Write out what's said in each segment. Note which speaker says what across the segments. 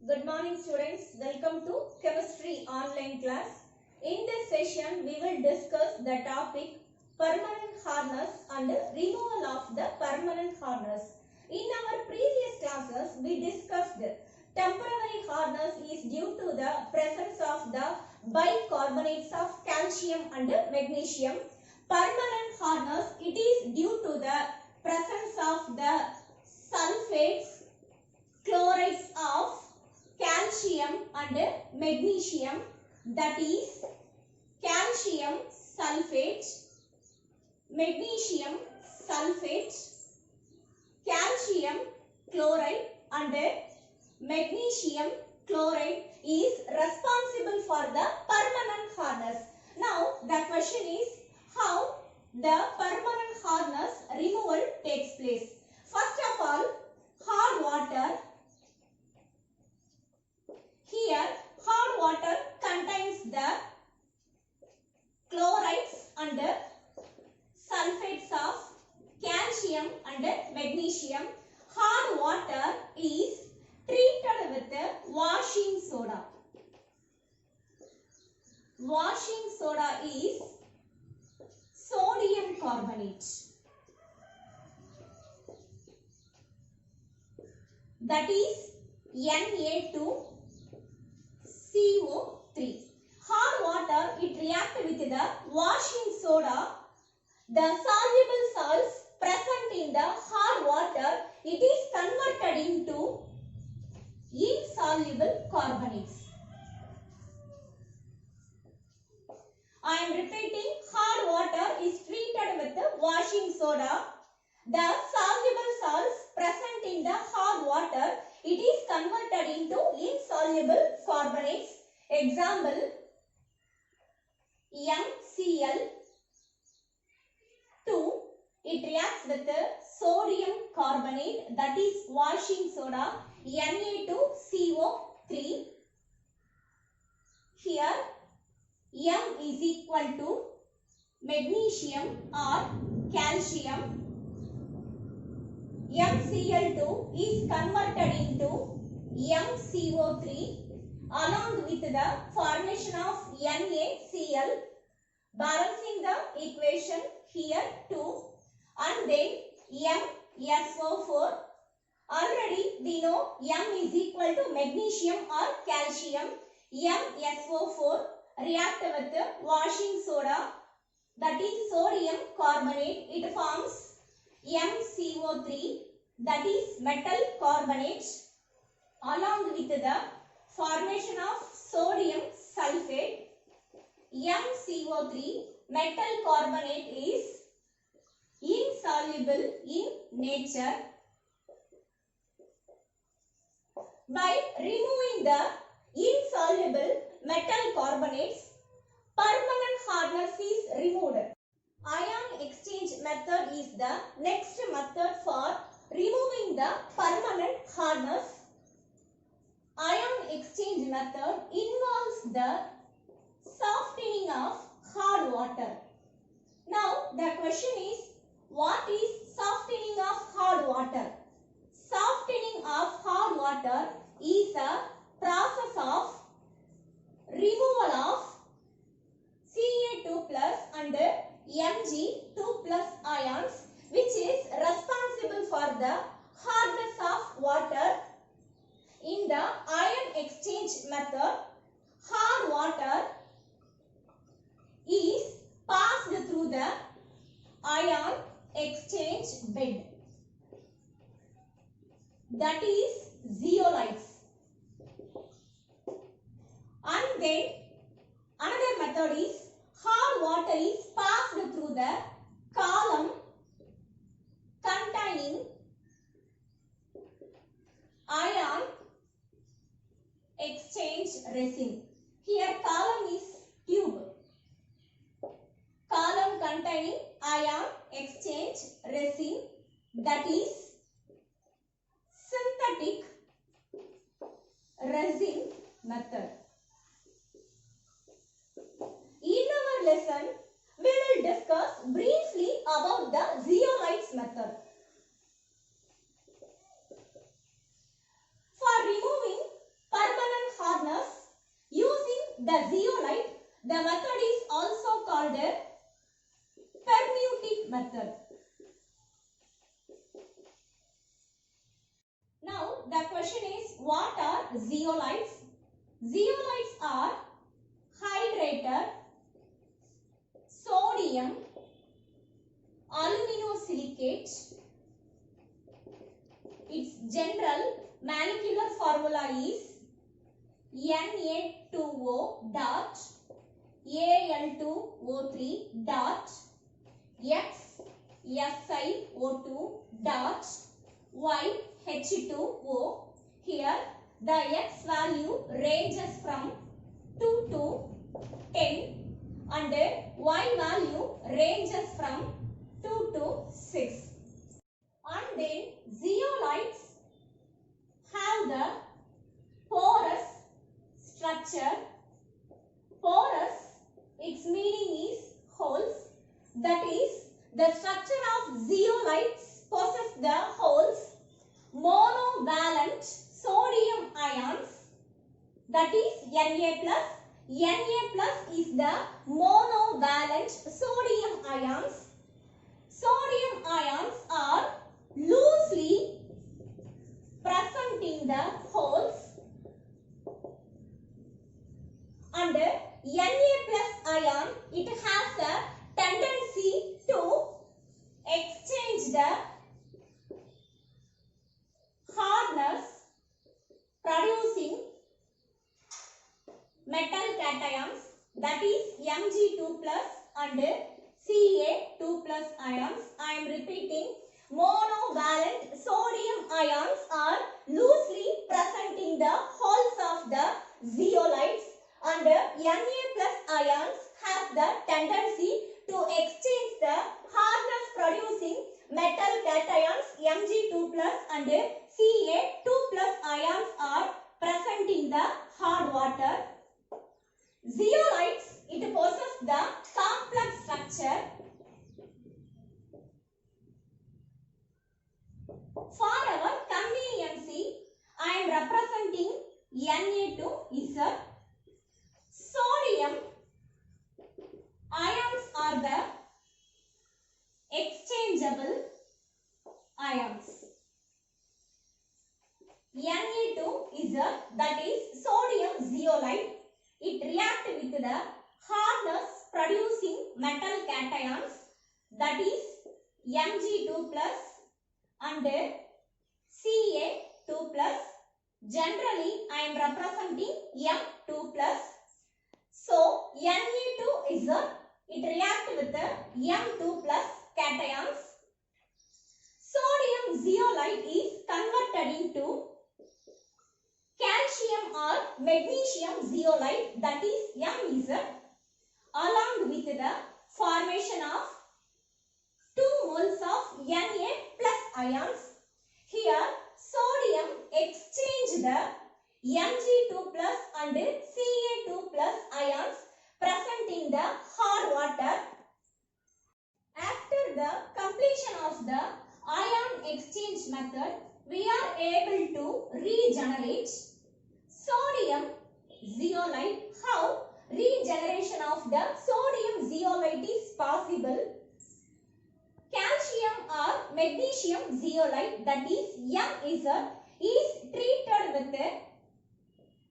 Speaker 1: Good morning students. Welcome to chemistry online class. In this session we will discuss the topic permanent hardness and removal of the permanent hardness. In our previous classes we discussed temporary hardness is due to the presence of the bicarbonates of calcium and magnesium. Permanent hardness, it is due to the presence of the sulfates, chlorides of calcium and magnesium, that is calcium sulfate, magnesium sulfate, calcium chloride and magnesium chloride is responsible for the permanent hardness. Now the question is how the permanent hardness removal takes place. First of all, hard water. Here hard water contains the chlorides and sulfates of calcium and magnesium. Hard water is treated with washing soda. Washing soda is sodium carbonate. That is Na2CO3. Hard water, it reacts with the washing soda. The soluble salts present in the hard water, it is converted into insoluble carbonates. I am repeating, hard water is treated with the washing soda. The soluble salts present in the hard water, it is converted into insoluble carbonates. Example, MCl2, it reacts with the sodium carbonate, that is washing soda, Na2CO3. Here M is equal to magnesium or calcium. MCl2 is converted into MCO3 along with the formation of NaCl, balancing the equation here 2, and then MSO4. Already we know M is equal to magnesium or calcium. MSO4 react with the washing soda, that is sodium carbonate. It forms MCO3, that is metal carbonate, along with the formation of sodium sulfate. MCO3 metal carbonate is insoluble in nature. By removing the insoluble metal carbonates, permanent hardness is removed. Ion exchange method is the next method for removing the permanent hardness. Ion exchange method involves the softening of hard water. Now the question is, what is softening of hard water? Softening of hard water is a process of removal of Ca2 plus and Mg2 plus ions, which is responsible for the hardness of water. In the ion exchange method, hard water is passed through the ion exchange bed, that is zeolites. And then another method is hard water is passed through the column containing ion exchange resin. Here column is tube. Column containing ion exchange resin, that is synthetic resin method. In our lesson, we will discuss briefly about the zeolites method. For removing the zeolite. The method is also called a permutic method. Now the question is, what are zeolites? Zeolites are hydrated sodium aluminosilicate. Its general molecular formula is Na2O dot Al2O3 dot X SiO2 dot Y H2O. Here the X value ranges from 2 to 10 and Y value ranges from 2 to 6. And then zeolites have the porous structure. Porous, its meaning is holes. That is, the structure of zeolites possess the holes monovalent sodium ions, that is Na plus. Na plus is the monovalent sodium ions. Sodium ions are loosely present in the holes, and Na plus ion, it has a tendency to exchange the hardness, producing metal cations, that is Mg2 plus and Ca2 plus ions. I am repeating, monovalent sodium ions are loosely present in the holes of the zeolites, and Na plus ions have the tendency to exchange the hardness producing metal cations Mg2 plus and Ca2 plus ions are present in the hard water. Zeolites, it possesses the complex structure. For our convenience, I am representing Na2Z. Sodium ions are the exchangeable ions. Na2Z, that is sodium zeolite, it reacts with the hardness producing metal cations, that is Mg2 plus and Ca2 plus. Generally, I am representing M2 plus. So, Na2Z, it reacts with the M2 plus cations. Sodium zeolite is converted into calcium or magnesium zeolite, that is MZ, along with the formation of 2 moles of Na plus ions. Here, sodium exchange the Mg2 plus and Ca2 plus ions present in the hard water. After the completion of the ion exchange method, we are able to regenerate sodium zeolite. How regeneration of the sodium zeolite is possible? Calcium or magnesium zeolite, that is MZ, is treated with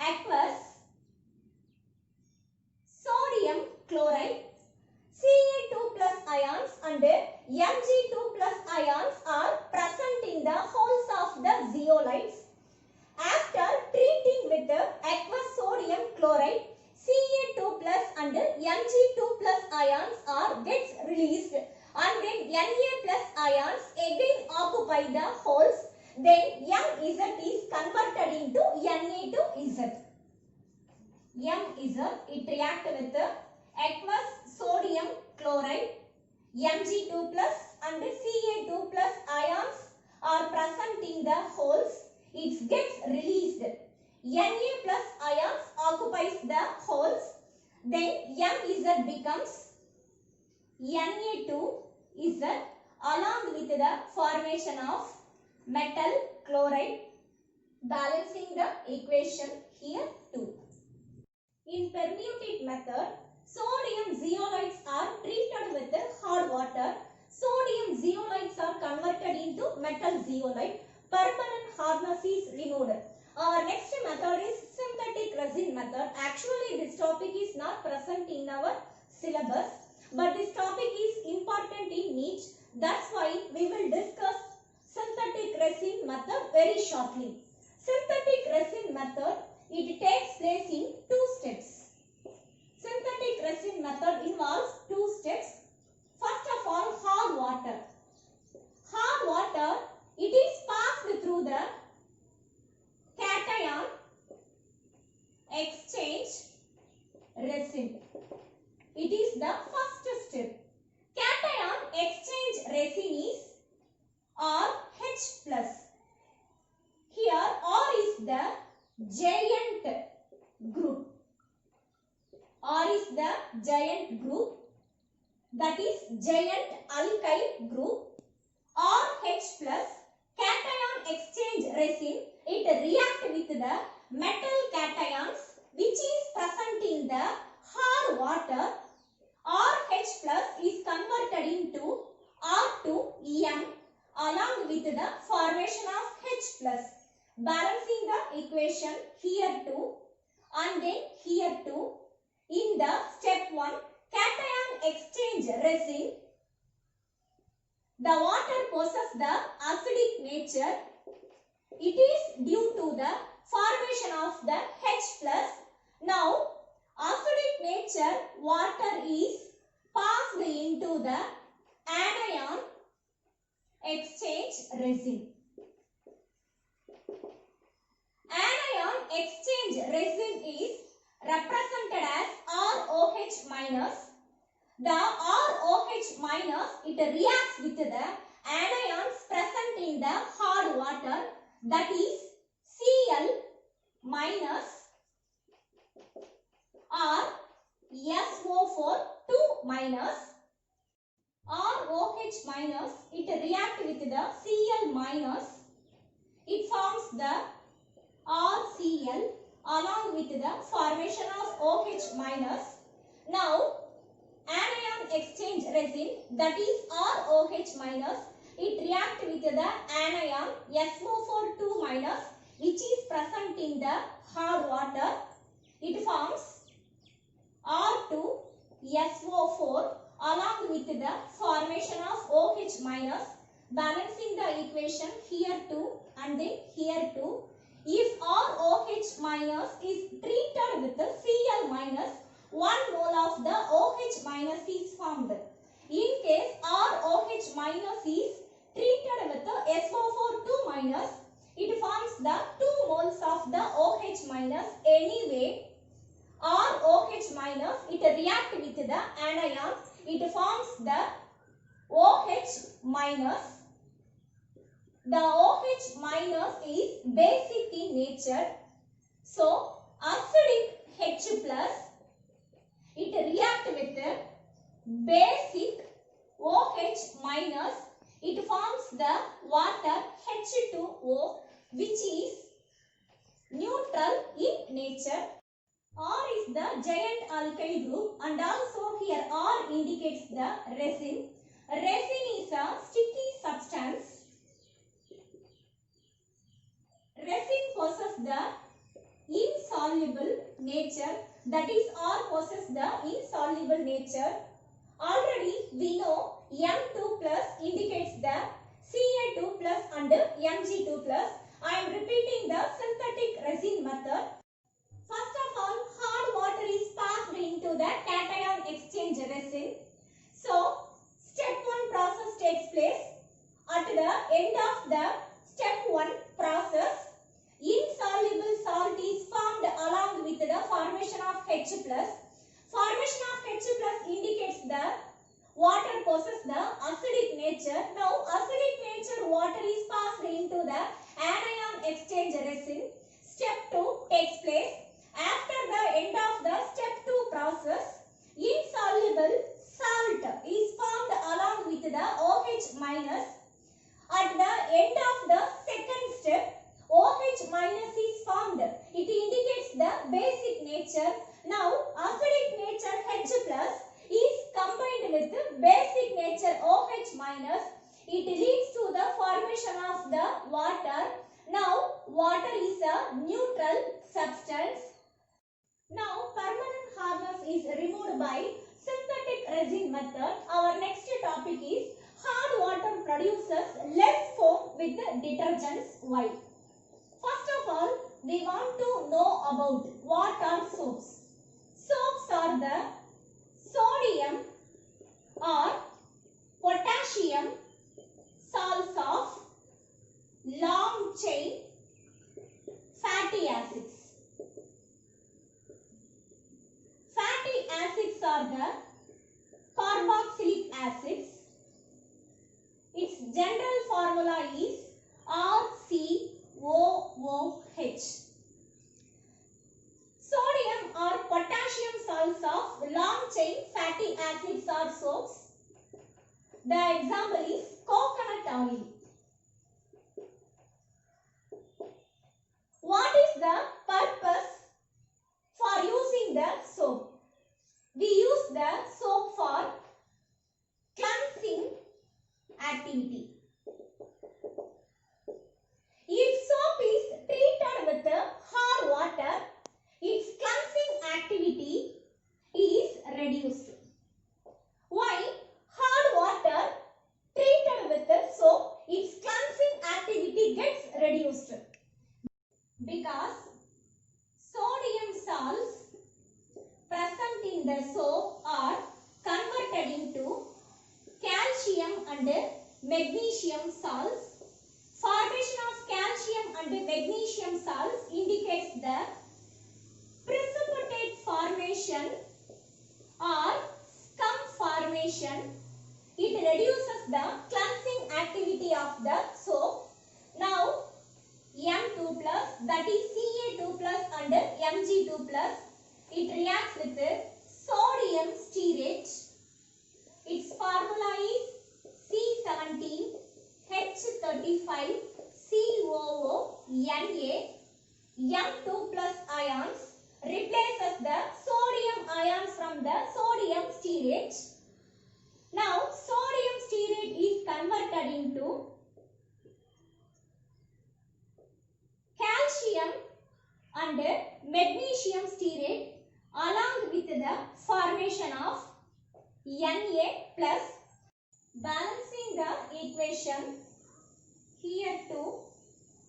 Speaker 1: aqueous sodium chloride. Ca2 plus ions and Mg2 plus ions are present in the holes of the zeolites. After treating with aqueous sodium chloride, Ca2 plus and Mg2 plus ions are gets released, and when Na plus ions again occupy the holes, then MZ is converted into Na2Z. MZ, it reacts with aqueous sodium chloride, Mg2 plus and Ca2 plus ions are present in the holes. It gets released. Na plus ions occupies the holes. Then MZ becomes Na2Z along with the formation of metal chloride, balancing the equation here too. In permutate method, sodium zeolites are treated with hard water. Sodium zeolites are converted into metal zeolite. Permanent hardness is removed. Our next method is synthetic resin method. Actually, this topic is not present in our syllabus, but this topic is important in NEET. That's why we will discuss synthetic resin method very shortly. Synthetic resin method, it takes place in two steps. Synthetic resin method involves two steps. First of all, hard water. Hard water, it is passed through the cation exchange resin. It is the first step. Cation exchange resin is RH+. Here R is the giant group. R is the giant group, that is giant alkyl group. RH plus cation exchange resin, it react with the metal cations which is present in the hard water. RH plus is converted into R2M along with the formation of H plus. Balancing the equation here too and then here too. In the step 1, cation exchange resin, the water possesses the acidic nature. It is due to the formation of the H plus. Now, acidic nature water is passed into the anion exchange resin. Anion exchange resin is represented as ROH minus. The ROH minus, it reacts with the anions present in the hard water, that is Cl minus or SO4 2 minus. ROH minus, it reacts with the Cl minus. It forms the RCl along with the formation of OH minus. Now, anion exchange resin, that is ROH minus, it reacts with the anion SO4 2 minus which is present in the hard water. It forms R2 SO4 along with the formation of OH minus. Balancing the equation here too and then here too. If ROH minus is treated with the Cl minus, 1 mole of the OH minus is formed. In case ROH minus is treated with the SO4 2 minus, it forms the 2 moles of the OH minus. Anyway, ROH minus, it reacts with the anion, it forms the OH minus. The OH minus is basic in nature. So, acidic H plus, it reacts with the basic OH minus. It forms the water H2O which is neutral in nature. R is the giant alkyl group and also here R indicates the resin. Resin is a sticky substance. Resin possesses the insoluble nature, that is R possesses the insoluble nature. Already we know M2 plus indicates the Ca2 plus and Mg2 plus. I am repeating the synthetic resin method. First of all, hard water is passed into the cation exchange resin. So, step 1 process takes place. At the end of the step 1 process, insoluble salt is formed along with the formation of H plus. Formation of H plus indicates the water possesses the acidic nature. Now, acidic nature water is passed into the anion exchange resin. Step 2 takes place. After the end of the step 2 process, insoluble salt is formed along with the OH minus. At the end of the second step, OH minus is formed. It indicates the basic nature. Now acidic nature H plus is combined with basic nature OH minus. It leads to the formation of the water. Now water is a neutral substance. Now permanent hardness is removed by synthetic resin method. Our next topic is hard water produces less foam with detergents. Why? First of all, we want to know about what are soaps. Soaps are the sodium or potassium salts of long chain fatty acids. Fatty acids are the carboxylic acids. Its general formula is RCOOH. Sodium or potassium salts of long chain fatty acids are soaps. The example is coconut oil. What is the purpose for using the soap? We use the soap for cleansing activity. If soap is treated with hard water, its cleansing activity is reduced. Why? Hard water treated with soap, its cleansing activity gets reduced. Because sodium salts present in the soap are converted into calcium and magnesium salts. Formation of calcium and magnesium salts indicates the precipitate formation or scum formation. It reduces the cleansing activity of the soap. Now M2 plus, that is Ca2 plus and Mg2 plus, it reacts with sodium stearate. Its formula is C17H35COO-Na. M2 plus ions replaces the sodium ions from the sodium stearate. Now sodium stearate is converted into calcium and magnesium stearate along with the formation of Na plus. Balancing the equation, here 2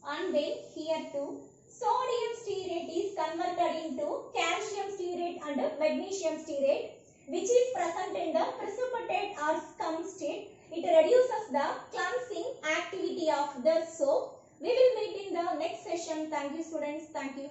Speaker 1: and then here 2, sodium stearate is converted into calcium stearate and magnesium stearate, which is present in the precipitate or scum state. It reduces the cleansing activity of the soap. We will meet in the next session. Thank you students. Thank you.